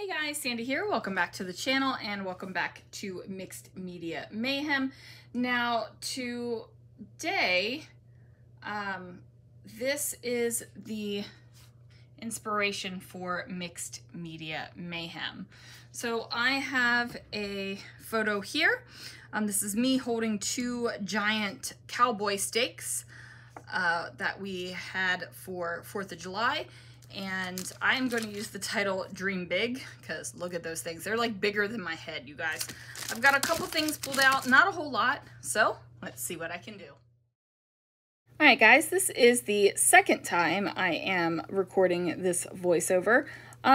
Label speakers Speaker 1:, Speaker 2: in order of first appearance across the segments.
Speaker 1: Hey guys, Sandy here. Welcome back to the channel and welcome back to Mixed Media Mayhem. Now today, this is the inspiration for Mixed Media Mayhem. So I have a photo here. This is me holding two giant cowboy steaks that we had for 4th of July. And I'm going to use the title Dream Big because look at those things. They're like bigger than my head, you guys. I've got a couple things pulled out, not a whole lot. So let's see what I can do. All right, guys, this is the second time I am recording this voiceover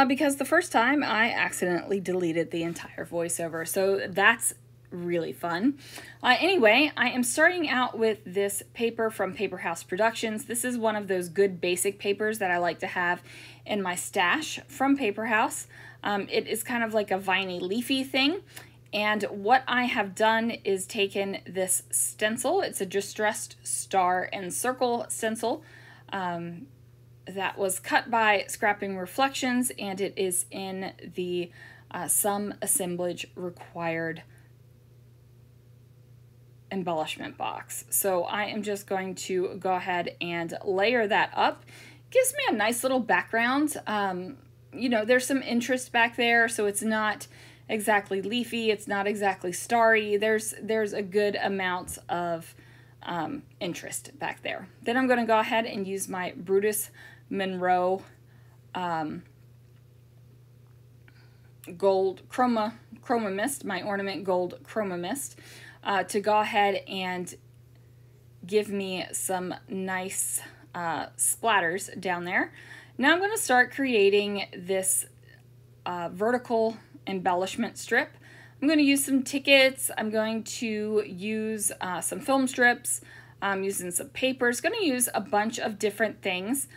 Speaker 1: because the first time I accidentally deleted the entire voiceover. So that's really fun. Anyway, I am starting out with this paper from Paper House Productions. This is one of those good basic papers that I like to have in my stash from Paper House. It is kind of like a viney leafy thing. And what I have done is taken this stencil. It's a distressed star and circle stencil that was cut by Scrapping Reflections, and it is in the some assemblage required embellishment box. So I am just going to go ahead and layer that up. Gives me a nice little background. You know, there's some interest back there, so it's not exactly leafy, it's not exactly starry. There's a good amount of interest back there. Then I'm going to go ahead and use my Brutus Monroe gold chroma mist, my ornament gold chroma mist, to go ahead and give me some nice splatters down there. Now I'm going to start creating this vertical embellishment strip. I'm going to use some tickets. I'm going to use some film strips. I'm using some papers. Going to use a bunch of different things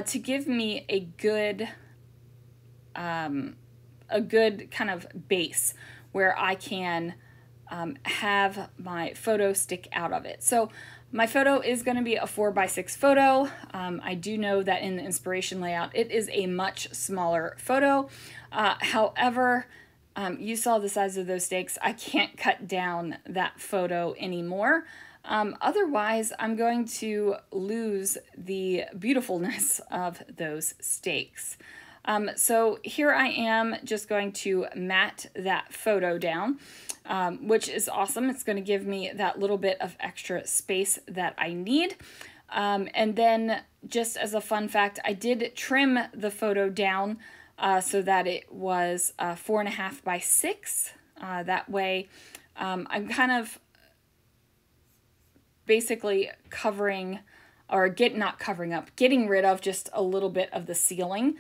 Speaker 1: to give me a good kind of base where I can have my photo stick out of it. So my photo is going to be a 4x6 photo. I do know that in the inspiration layout, it is a much smaller photo. However, you saw the size of those steaks. I can't cut down that photo anymore. Otherwise, I'm going to lose the beautifulness of those steaks. So here I am just going to mat that photo down, which is awesome. It's going to give me that little bit of extra space that I need. And then just as a fun fact, I did trim the photo down so that it was 4.5 by 6. That way I'm kind of basically covering, or not covering up, getting rid of just a little bit of the ceiling.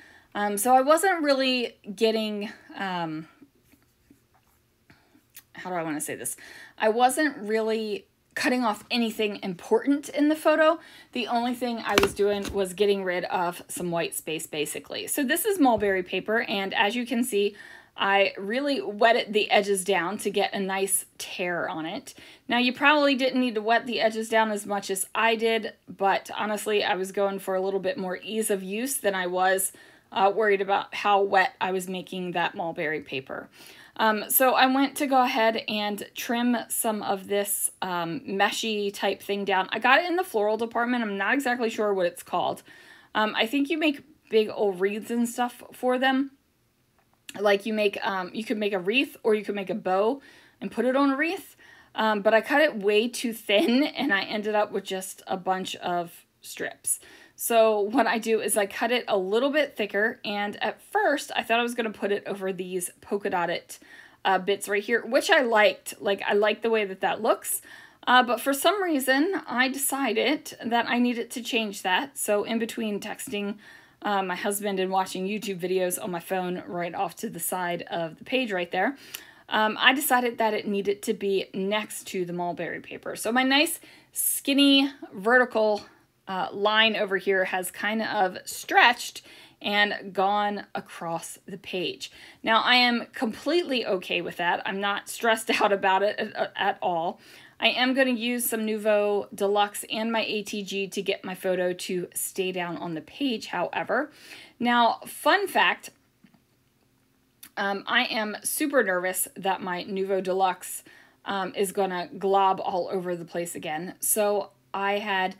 Speaker 1: So I wasn't really getting, how do I want to say this? I wasn't really cutting off anything important in the photo. The only thing I was doing was getting rid of some white space, basically. So this is mulberry paper, and as you can see, I really wetted the edges down to get a nice tear on it. Now, you probably didn't need to wet the edges down as much as I did, but honestly, I was going for a little bit more ease of use than I was worried about how wet I was making that mulberry paper. So I went to go ahead and trim some of this meshy type thing down. I got it in the floral department. I'm not exactly sure what it's called. I think you make big old wreaths and stuff for them. Like you could make a wreath, or you could make a bow and put it on a wreath. But I cut it way too thin and I ended up with just a bunch of strips. So what I do is I cut it a little bit thicker, and at first I thought I was going to put it over these polka dotted bits right here, which I liked. Like, I like the way that that looks, but for some reason I decided that I needed to change that. So in between texting my husband and watching YouTube videos on my phone right off to the side of the page right there, I decided that it needed to be next to the mulberry paper. So my nice skinny vertical line over here has kind of stretched and gone across the page. Now, I am completely okay with that. I'm not stressed out about it at all. I am going to use some Nouveau Deluxe and my ATG to get my photo to stay down on the page, however. Now, fun fact, I am super nervous that my Nuvo Deluxe is gonna glob all over the place again. So I had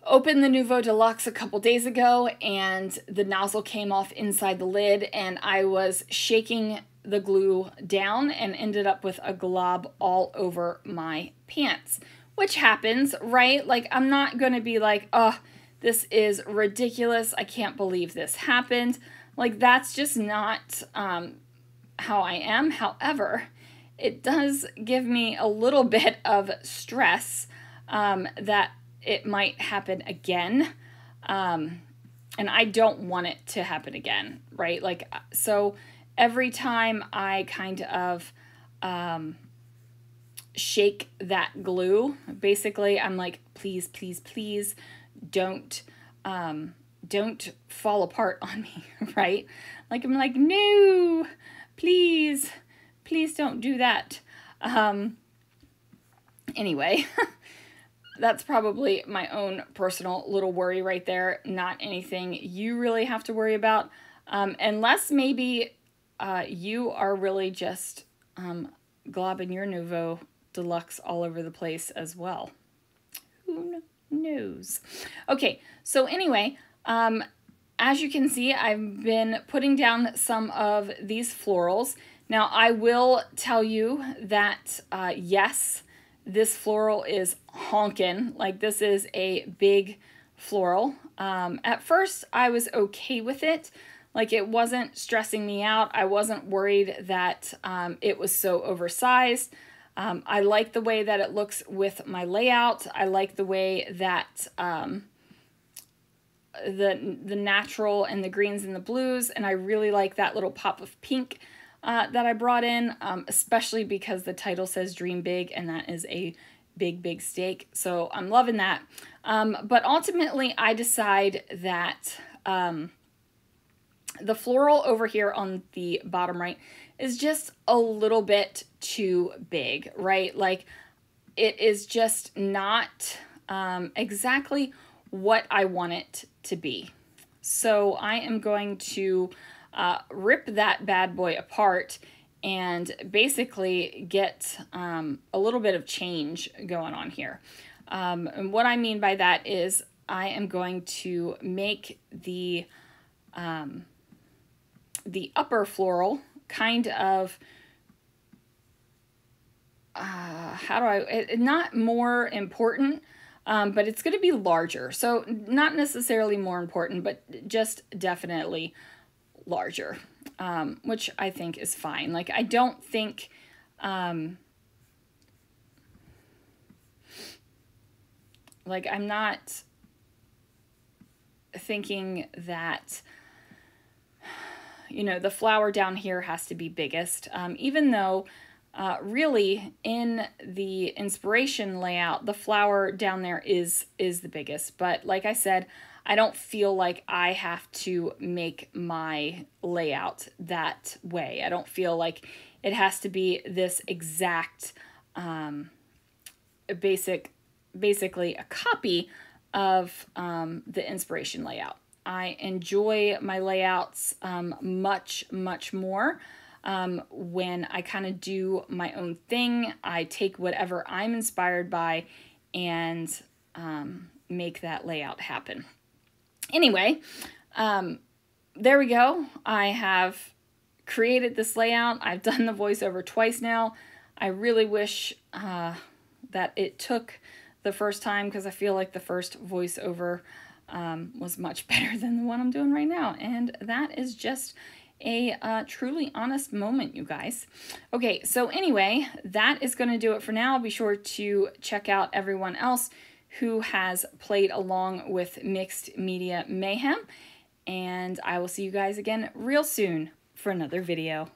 Speaker 1: opened the Nuvo Deluxe a couple days ago and the nozzle came off inside the lid, and I was shaking the glue down and ended up with a glob all over my pants, which happens, right? Like, I'm not gonna be like, oh, this is ridiculous, I can't believe this happened. Like, that's just not how I am. However, it does give me a little bit of stress that it might happen again. And I don't want it to happen again, right? Like, so every time I kind of shake that glue, basically I'm like, please, please, please don't fall apart on me, right? Like, I'm like, no, please, please don't do that. Anyway, that's probably my own personal little worry right there. Not anything you really have to worry about, unless maybe you are really just globbing your Nuvo Deluxe all over the place as well. Who knows? Okay, so anyway, as you can see, I've been putting down some of these florals. Now, I will tell you that, yes, this floral is honkin'. Like, this is a big floral. At first, I was okay with it. Like, it wasn't stressing me out. I wasn't worried that it was so oversized. I like the way that it looks with my layout. I like the way that the natural and the greens and the blues, and I really like that little pop of pink that I brought in, especially because the title says Dream Big, and that is a big, big steak. So I'm loving that. But ultimately, I decide that the floral over here on the bottom right is just a little bit too big, right? Like, it is just not exactly what I want it to be. So I am going to rip that bad boy apart and basically get a little bit of change going on here. And what I mean by that is I am going to make the upper floral kind of, not more important, but it's going to be larger. So not necessarily more important, but just definitely larger, which I think is fine. Like, I don't think, like, I'm not thinking that, you know, the flower down here has to be biggest, even though really in the inspiration layout, the flower down there is the biggest. But like I said, I don't feel like I have to make my layout that way. I don't feel like it has to be this exact basically a copy of the inspiration layout. I enjoy my layouts much, much more when I kind of do my own thing. I take whatever I'm inspired by and make that layout happen. Anyway, there we go. I have created this layout. I've done the voiceover twice now. I really wish that it took the first time, because I feel like the first voiceover was much better than the one I'm doing right now. And that is just a truly honest moment, you guys. Okay, so anyway, that is going to do it for now. Be sure to check out everyone else who has played along with Mixed Media Mayhem. And I will see you guys again real soon for another video.